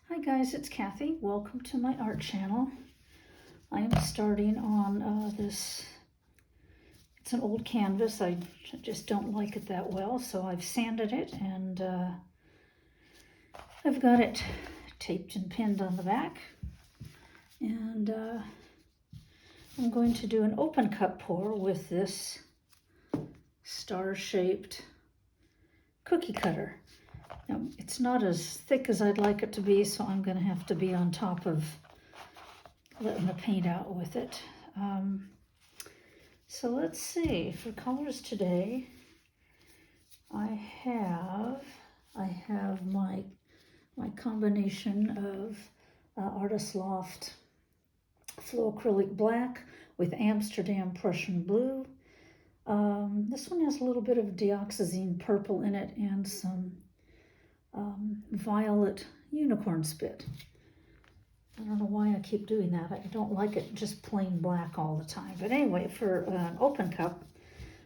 Hi guys, it's Kathy. Welcome to my art channel. I am starting on this, it's an old canvas. I just don't like it that well, so I've sanded it and I've got it taped and pinned on the back. And I'm going to do an open cut pour with this star-shaped cookie cutter. Now, it's not as thick as I'd like it to be, so I'm going to have to be on top of letting the paint out with it. So let's see, for colors today, I have my combination of Artist Loft Flow Acrylic Black with Amsterdam Prussian Blue. This one has a little bit of Dioxizine purple in it and some violetUnicorn spit. I don't know why I keep doing that. I don't like it just plain black all the time. But anyway, for an open cup,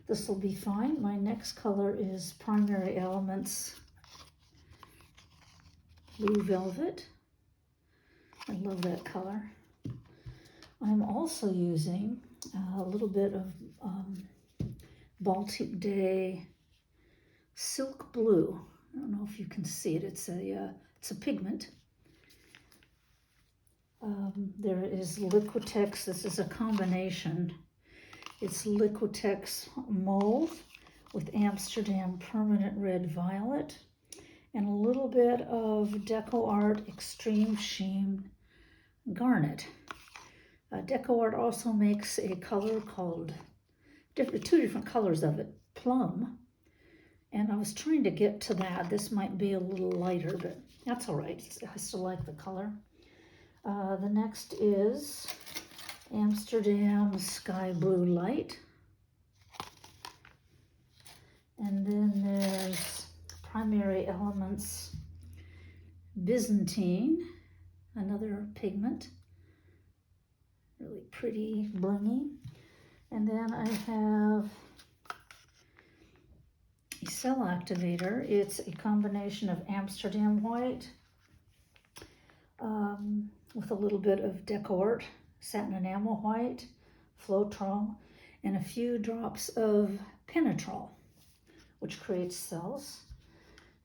this will be fine. My next color is Primary Elements Blue Velvet. I love that color. I'm also using a little bit of Baltic Day Silk Blue. I don't know if you can see it. It's a pigment. There is Liquitex. This is a combination. It's Liquitex Mauve with Amsterdam Permanent Red Violet and a little bit of Deco Art Extreme Sheen Garnet. Deco Art also makes a color called, two different colors of it, Plum. And I was trying to get to that. This might be a little lighter, but that's all right. I still like the color. The next is Amsterdam Sky Blue Light. And then there's Primary Elements Byzantine, another pigment. Really pretty, blingy. And then I have a cell activator. It's a combination of Amsterdam white with a little bit of Deco Art satin enamel white, Penetrol, and a few drops of Penetrol, which creates cells.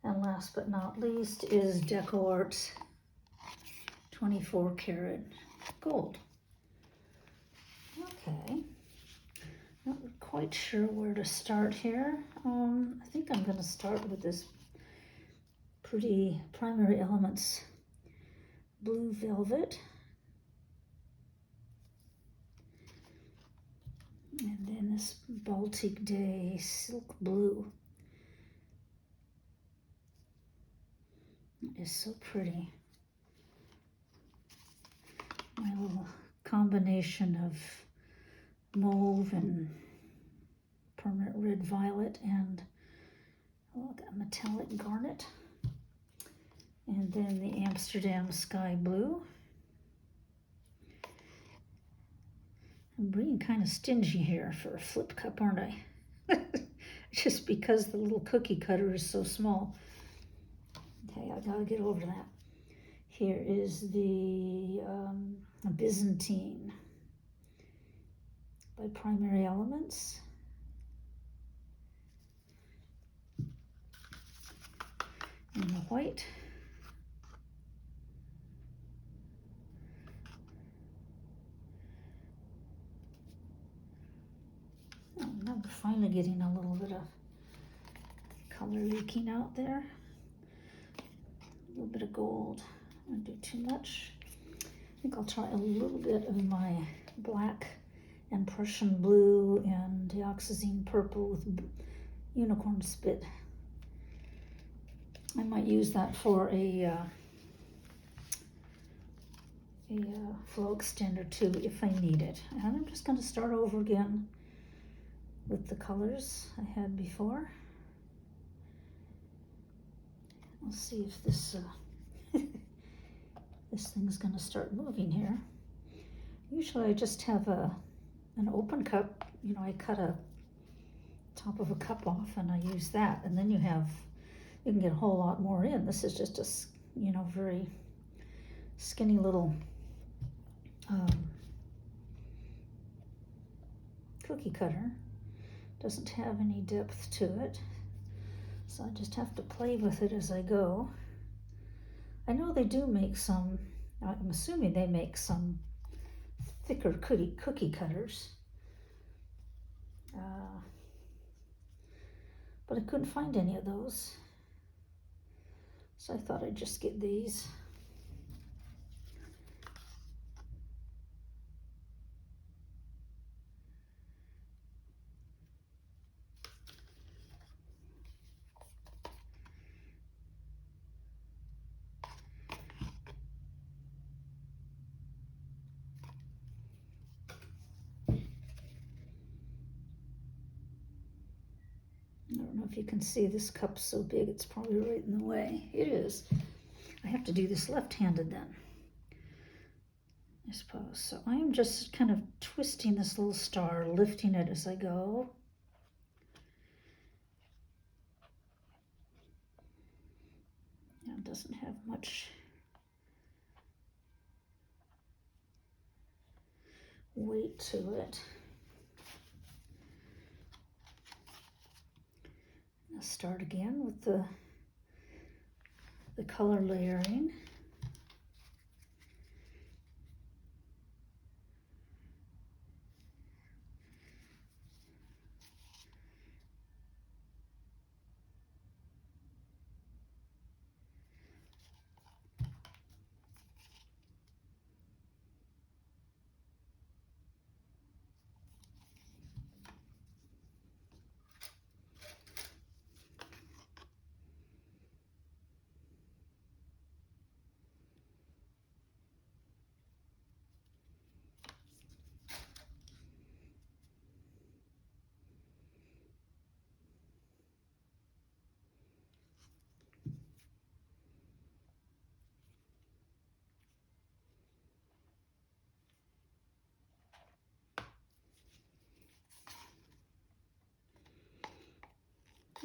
And last but not least is Deco Art's 24 karat gold. Okay. Not quite sure where to start here. I think I'm going to start with this pretty Primary Elements Blue Velvet. And then this Baltic Day Silk Blue. It is so pretty. My little combination of mauve and permanent red violet and that metallic garnet. And then the Amsterdam Sky Blue. I'm being kind of stingy here for a flip cup, aren't I? Just because the little cookie cutter is so small. Okay, I gotta get over that. Here is the Byzantine by Primary Elements. And the white. Oh, now we're finally getting a little bit of color leaking out there. A little bit of gold. I don't do too much. I think I'll try a little bit of my black and Prussian blue and Dioxizine purple with unicorn spit. I might use that for a flow extender too if I need it. And I'm just going to start over again with the colors I had before. We'll see if this this thing's going to start moving here. Usually I just have an open cup. You know, I cut a top of a cup off and I use that, and then you can get a whole lot more in. This is just a very skinny little cookie cutter. Doesn't have any depth to it, so I just have to play with it as I go. I know they do make some, I'm assuming they make some thicker cookie cutters, but I couldn't find any of those, so I thought I'd just get these. I don't know if you can see, this cup's so big it's probably right in the way. It is. I have to do this left-handed then, I suppose. So I am just kind of twisting this little star, lifting it as I go. It doesn't have much weight to it. I'll start again with the color layering.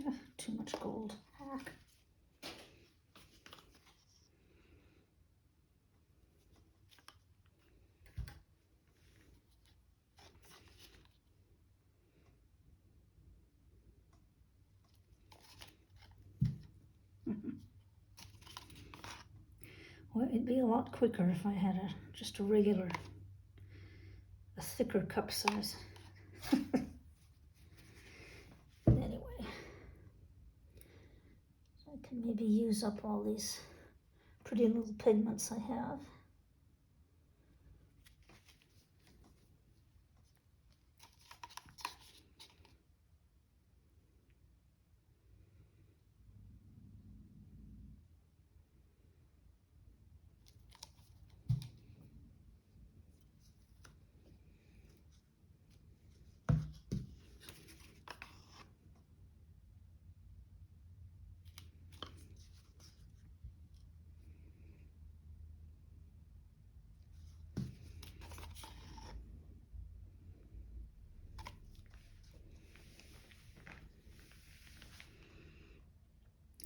Ugh, too much gold. Hack. Well, it'd be a lot quicker if I had just a regular, a thicker cup size. Anyway, so I can maybe use up all these pretty little pigments I have.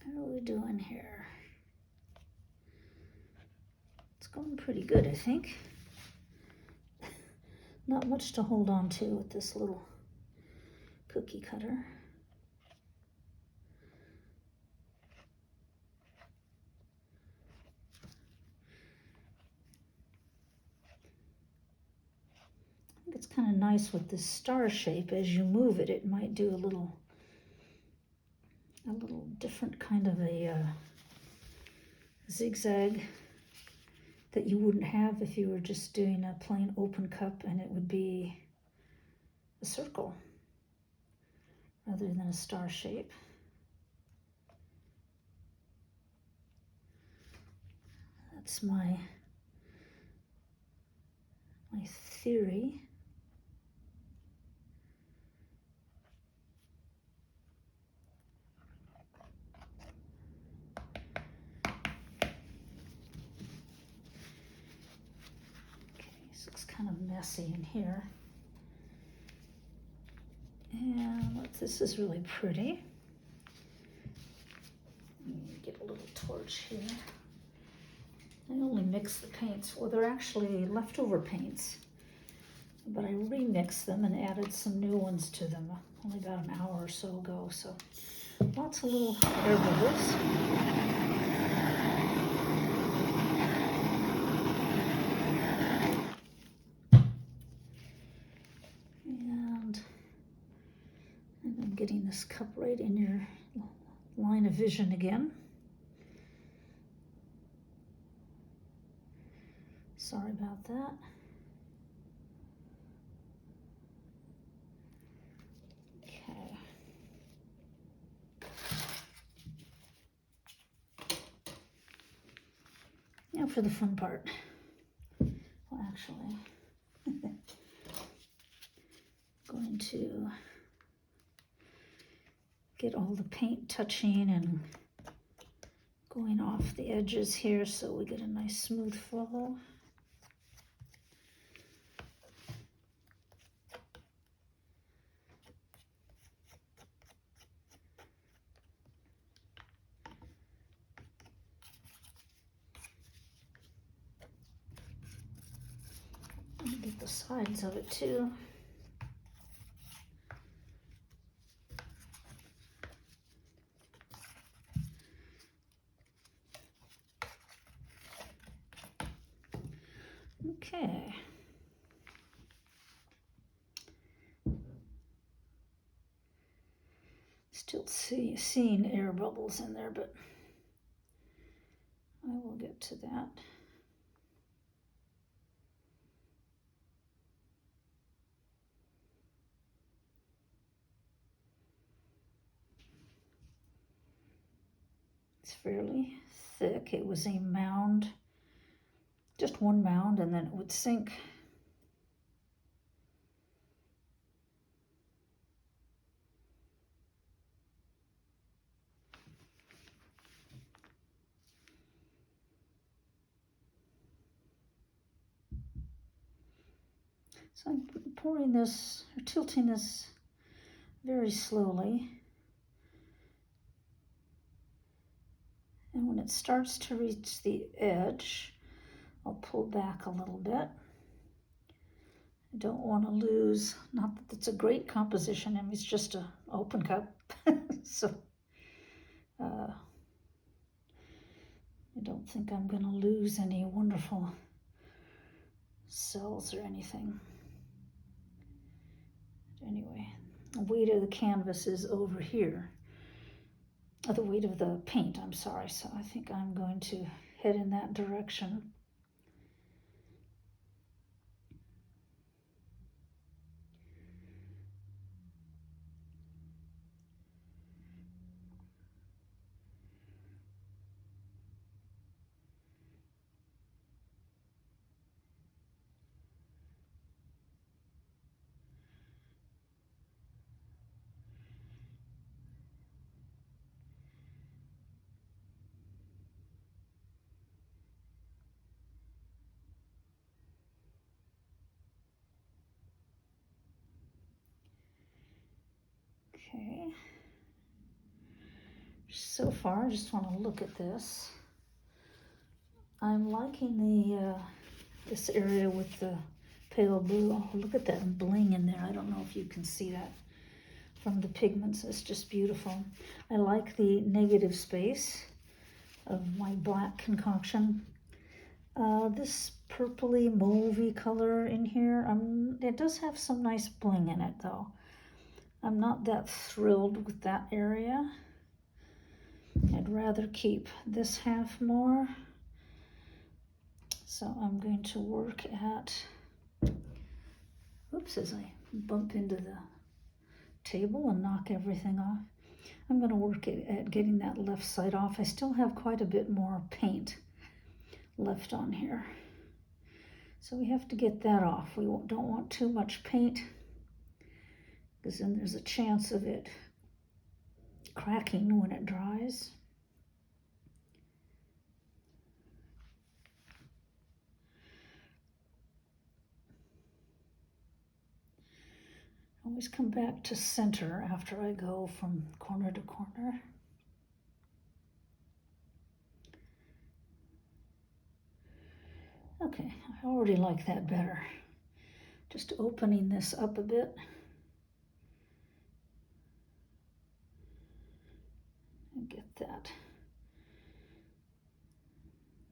How are we doing here? It's going pretty good, I think. Not much to hold on to with this little cookie cutter. I think it's kind of nice with this star shape. As you move it, it might do a little different kind of a zigzag that you wouldn't have if you were just doing a plain open cup, and it would be a circle rather than a star shape. That's my theory. Kind of messy in here. And this is really pretty. Let me get a little torch here. I only mix the paints. Well, they're actually leftover paints, but I remixed them and added some new ones to them only about an hour or so ago. So lots of little air bubbles. And I'm getting this cup right in your line of vision again. Sorry about that. Okay. Now for the fun part. Well, actually, going to get all the paint touching and going off the edges here so we get a nice smooth flow. And get the sides of it too. Okay. Still seeing air bubbles in there, but I will get to that. It's fairly thick. It was a mound, just one mound, and then it would sink. So I'm pouring this, or tilting this very slowly. And when it starts to reach the edge, I'll pull back a little bit. I don't want to lose, not that it's a great composition, I mean, it's just an open cup. So I don't think I'm going to lose any wonderful cells or anything. Anyway, the weight of the canvas is over here. The weight of the paint, I'm sorry. So I think I'm going to head in that direction. Okay. So far, I just want to look at this. I'm liking the this area with the pale blue. Oh, look at that bling in there. I don't know if you can see that from the pigments. It's just beautiful. I like the negative space of my black concoction. This purpley mauvey color in here, it does have some nice bling in it though. I'm not that thrilled with that area. I'd rather keep this half more. So I'm going to work at, oops, as I bump into the table and knock everything off. I'm going to work at getting that left side off. I still have quite a bit more paint left on here. So we have to get that off. We don't want too much paint because then there's a chance of it cracking when it dries. Always come back to center after I go from corner to corner. Okay, I already like that better. Just opening this up a bit. And get that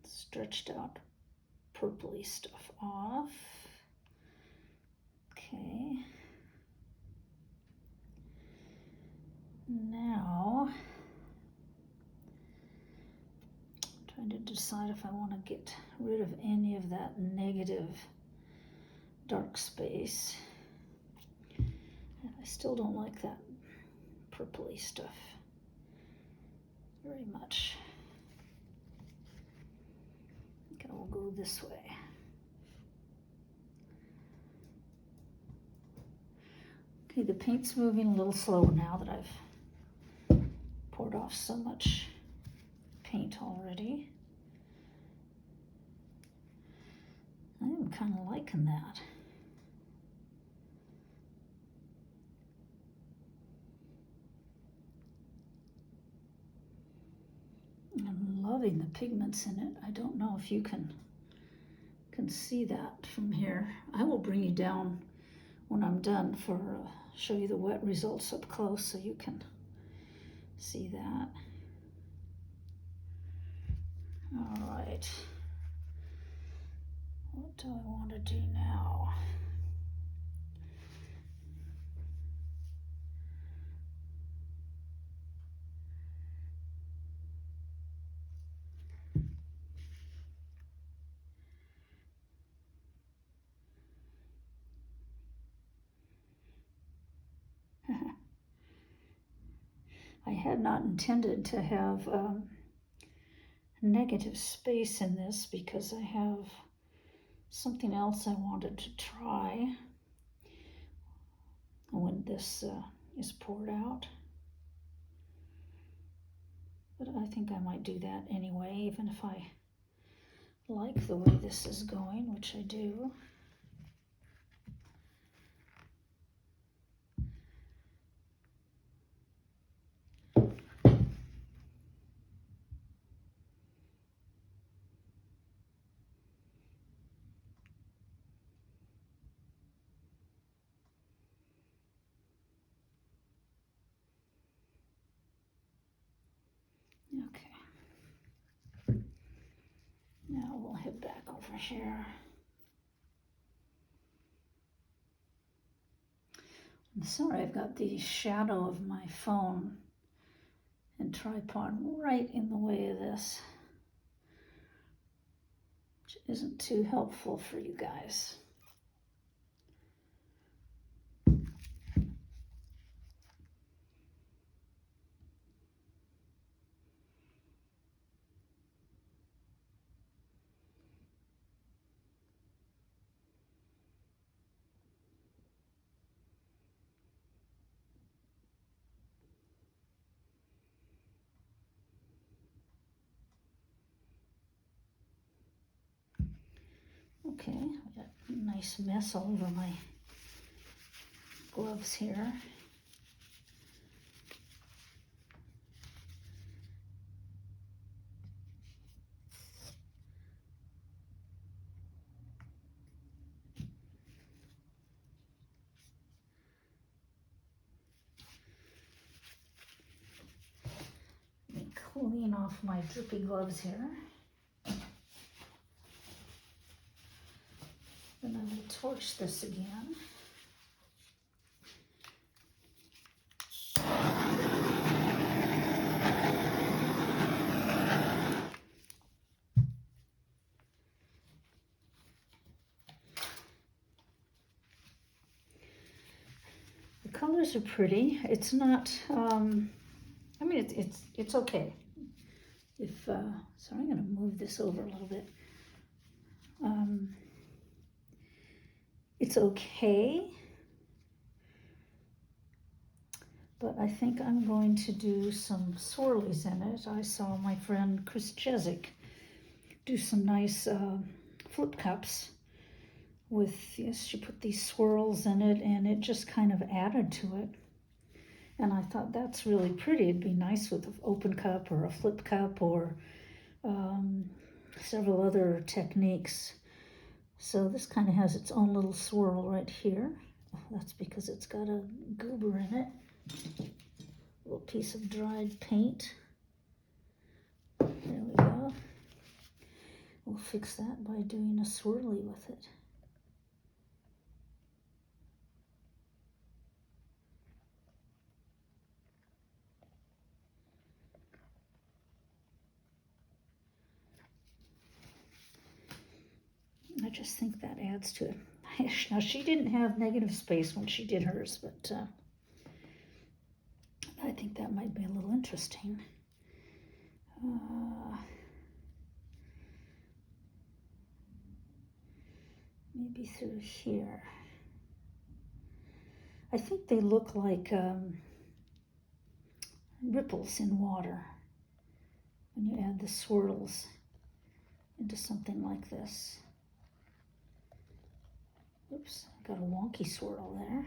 stretched out purpley stuff off. Okay. Now, I'm trying to decide if I want to get rid of any of that negative dark space. And I still don't like that purpley stuff very much. I think I will go this way. Okay, the paint's moving a little slower now that I've poured off so much paint already. I am kind of liking that. I'm loving the pigments in it. I don't know if you can see that from here. I will bring you down when I'm done for show you the wet results up close so you can see that. All right, what do I want to do now? I had not intended to have negative space in this because I have something else I wanted to try when this is poured out. But I think I might do that anyway, even if I like the way this is going, which I do. Okay. Now we'll head back over here. I'm sorry, I've got the shadow of my phone and tripod right in the way of this, which isn't too helpful for you guys. Okay, I got a nice mess all over my gloves here. Let me clean off my drippy gloves here. Then I will torch this again. The colors are pretty. It's not, I mean, it's okay. If, so I'm gonna move this over a little bit. It's okay, but I think I'm going to do some swirlies in it. I saw my friend Chris Jeszeck do some nice flip cups with, yes, she put these swirls in it and it just kind of added to it. And I thought that's really pretty. It'd be nice with an open cup or a flip cup or several other techniques. So this kind of has its own little swirl right here. That's because it's got a goober in it. A little piece of dried paint. There we go. We'll fix that by doing a swirly with it. I just think that adds to it. Now, she didn't have negative space when she did hers, but I think that might be a little interesting. Maybe through here. I think they look like ripples in water when you add the swirls into something like this. Oops, got a wonky swirl there.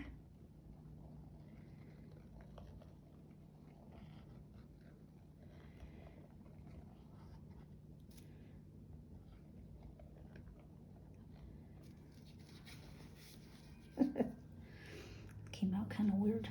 Came out kind of weird.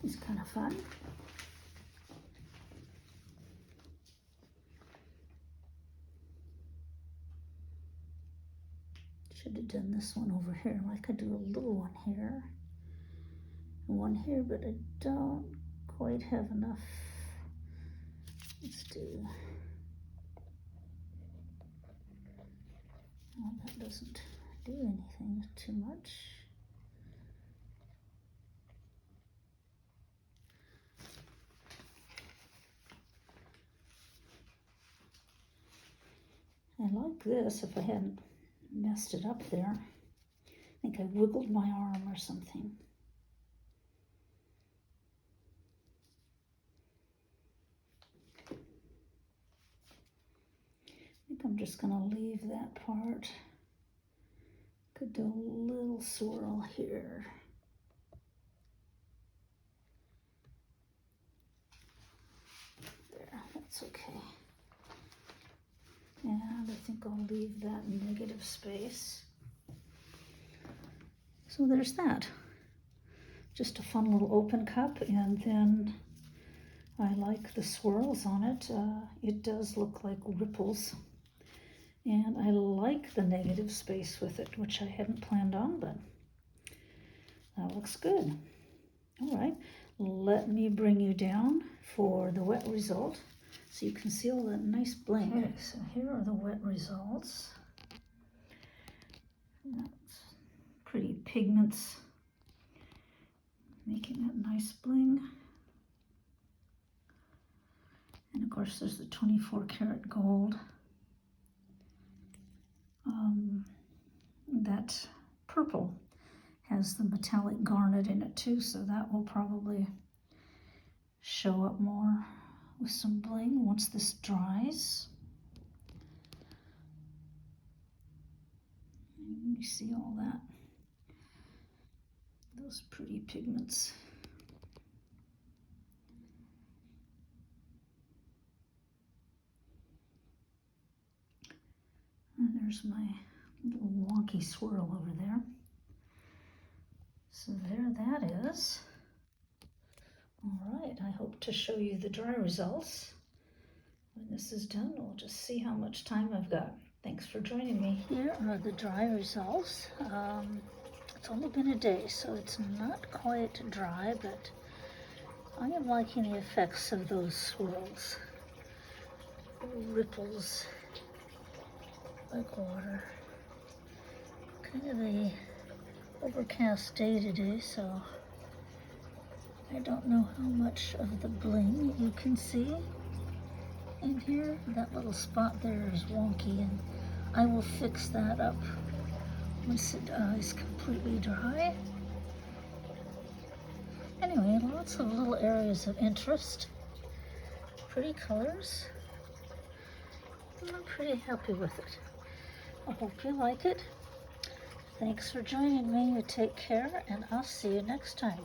It's kind of fun. Should have done this one over here. I could do a little one here, one here, but I don't quite have enough. Let's do. Oh, that doesn't do anything too much. I like this if I hadn't messed it up there. I think I wiggled my arm or something. I think I'm just going to leave that part. Could do a little swirl here. There, that's okay. And I think I'll leave that negative space. So there's that. Just a fun little open cup, and then I like the swirls on it. It does look like ripples. And I like the negative space with it, which I hadn't planned on, but that looks good. All right, let me bring you down for the wet result so you can see all that nice bling. Okay, so here are the wet results. That's pretty pigments, making that nice bling. And of course there's the 24 karat gold. That purple has the metallic garnet in it too, so that will probably show up more with some bling once this dries. You see all that, those pretty pigments. And there's my little wonky swirl over there. So there that is. All right, I hope to show you the dry results. When this is done, we'll just see how much time I've got. Thanks for joining me. Here are the dry results. It's only been a day, so it's not quite dry, but I am liking the effects of those swirls. Ripples like water. Kind of a overcast day today, so I don't know how much of the bling you can see in here. That little spot there is wonky, and I will fix that up once it is completely dry. Anyway, lots of little areas of interest. Pretty colors. I'm pretty happy with it. I hope you like it. Thanks for joining me. You take care, and I'll see you next time.